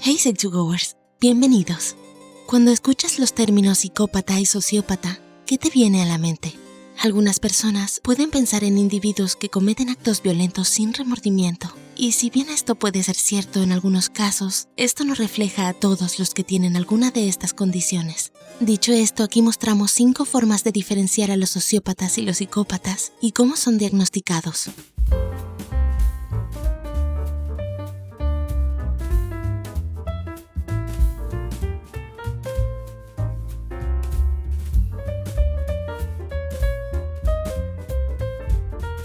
Hey Sexugoers, bienvenidos. Cuando escuchas los términos psicópata y sociópata, ¿qué te viene a la mente? Algunas personas pueden pensar en individuos que cometen actos violentos sin remordimiento. Y si bien esto puede ser cierto en algunos casos, esto no refleja a todos los que tienen alguna de estas condiciones. Dicho esto, aquí mostramos 5 formas de diferenciar a los sociópatas y los psicópatas y cómo son diagnosticados.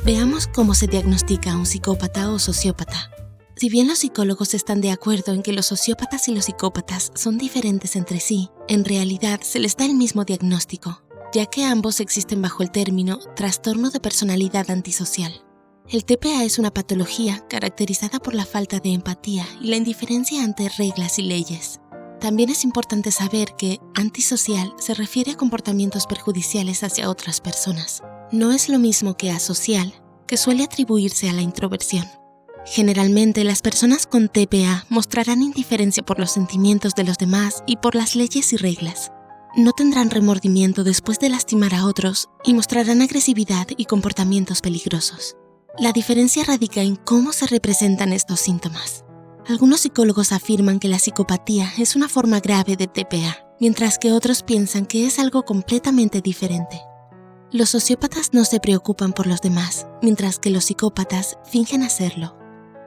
Veamos cómo se diagnostica a un psicópata o sociópata. Si bien los psicólogos están de acuerdo en que los sociópatas y los psicópatas son diferentes entre sí, en realidad se les da el mismo diagnóstico, ya que ambos existen bajo el término trastorno de personalidad antisocial. El TPA es una patología caracterizada por la falta de empatía y la indiferencia ante reglas y leyes. También es importante saber que antisocial se refiere a comportamientos perjudiciales hacia otras personas. No es lo mismo que asocial, que suele atribuirse a la introversión. Generalmente, las personas con TPA mostrarán indiferencia por los sentimientos de los demás y por las leyes y reglas. No tendrán remordimiento después de lastimar a otros y mostrarán agresividad y comportamientos peligrosos. La diferencia radica en cómo se representan estos síntomas. Algunos psicólogos afirman que la psicopatía es una forma grave de TPA, mientras que otros piensan que es algo completamente diferente. Los sociópatas no se preocupan por los demás, mientras que los psicópatas fingen hacerlo.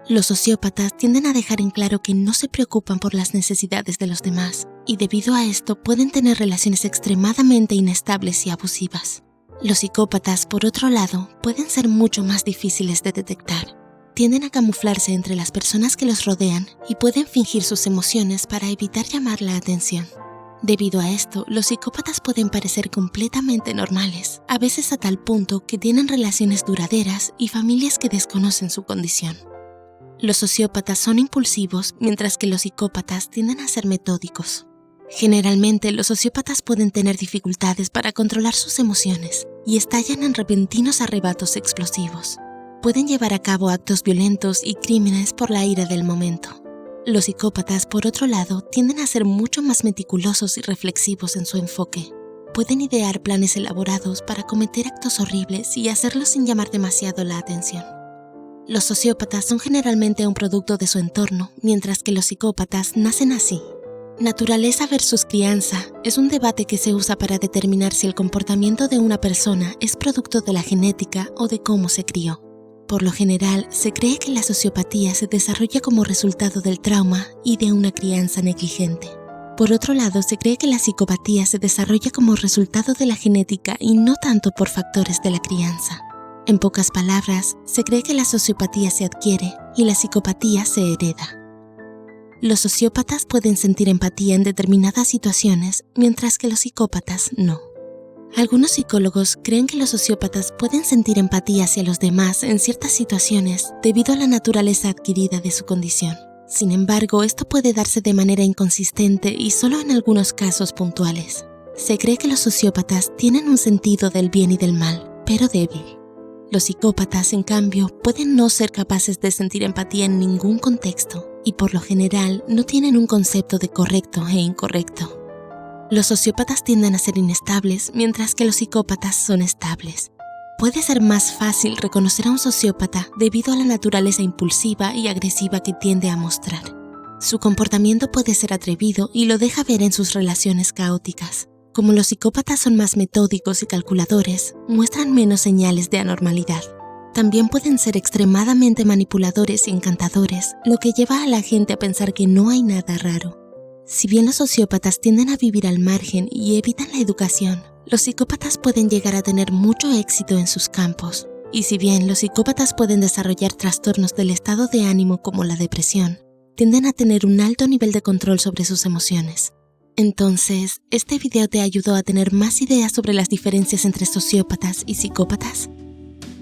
Los sociópatas tienden a dejar en claro que no se preocupan por las necesidades de los demás, y debido a esto pueden tener relaciones extremadamente inestables y abusivas. Los psicópatas, por otro lado, pueden ser mucho más difíciles de detectar. Tienden a camuflarse entre las personas que los rodean y pueden fingir sus emociones para evitar llamar la atención. Debido a esto, los psicópatas pueden parecer completamente normales, a veces a tal punto que tienen relaciones duraderas y familias que desconocen su condición. Los sociópatas son impulsivos, mientras que los psicópatas tienden a ser metódicos. Generalmente, los sociópatas pueden tener dificultades para controlar sus emociones y estallan en repentinos arrebatos explosivos. Pueden llevar a cabo actos violentos y crímenes por la ira del momento. Los psicópatas, por otro lado, tienden a ser mucho más meticulosos y reflexivos en su enfoque. Pueden idear planes elaborados para cometer actos horribles y hacerlos sin llamar demasiado la atención. Los sociópatas son generalmente un producto de su entorno, mientras que los psicópatas nacen así. Naturaleza versus crianza es un debate que se usa para determinar si el comportamiento de una persona es producto de la genética o de cómo se crió. Por lo general, se cree que la sociopatía se desarrolla como resultado del trauma y de una crianza negligente. Por otro lado, se cree que la psicopatía se desarrolla como resultado de la genética y no tanto por factores de la crianza. En pocas palabras, se cree que la sociopatía se adquiere y la psicopatía se hereda. Los sociópatas pueden sentir empatía en determinadas situaciones, mientras que los psicópatas no. Algunos psicólogos creen que los sociópatas pueden sentir empatía hacia los demás en ciertas situaciones debido a la naturaleza adquirida de su condición. Sin embargo, esto puede darse de manera inconsistente y solo en algunos casos puntuales. Se cree que los sociópatas tienen un sentido del bien y del mal, pero débil. Los psicópatas, en cambio, pueden no ser capaces de sentir empatía en ningún contexto y por lo general no tienen un concepto de correcto e incorrecto. Los sociópatas tienden a ser inestables, mientras que los psicópatas son estables. Puede ser más fácil reconocer a un sociópata debido a la naturaleza impulsiva y agresiva que tiende a mostrar. Su comportamiento puede ser atrevido y lo deja ver en sus relaciones caóticas. Como los psicópatas son más metódicos y calculadores, muestran menos señales de anormalidad. También pueden ser extremadamente manipuladores y encantadores, lo que lleva a la gente a pensar que no hay nada raro. Si bien los sociópatas tienden a vivir al margen y evitan la educación, los psicópatas pueden llegar a tener mucho éxito en sus campos. Y si bien los psicópatas pueden desarrollar trastornos del estado de ánimo como la depresión, tienden a tener un alto nivel de control sobre sus emociones. Entonces, ¿este video te ayudó a tener más ideas sobre las diferencias entre sociópatas y psicópatas?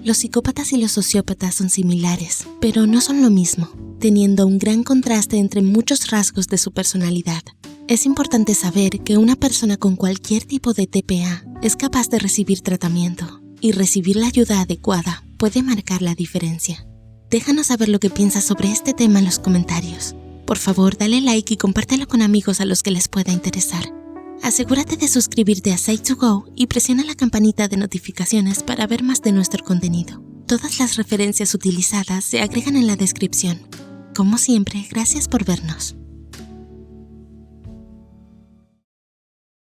Los psicópatas y los sociópatas son similares, pero no son lo mismo, teniendo un gran contraste entre muchos rasgos de su personalidad. Es importante saber que una persona con cualquier tipo de TPA es capaz de recibir tratamiento, y recibir la ayuda adecuada puede marcar la diferencia. Déjanos saber lo que piensas sobre este tema en los comentarios. Por favor, dale like y compártelo con amigos a los que les pueda interesar. Asegúrate de suscribirte a Say2Go y presiona la campanita de notificaciones para ver más de nuestro contenido. Todas las referencias utilizadas se agregan en la descripción. Como siempre, gracias por vernos.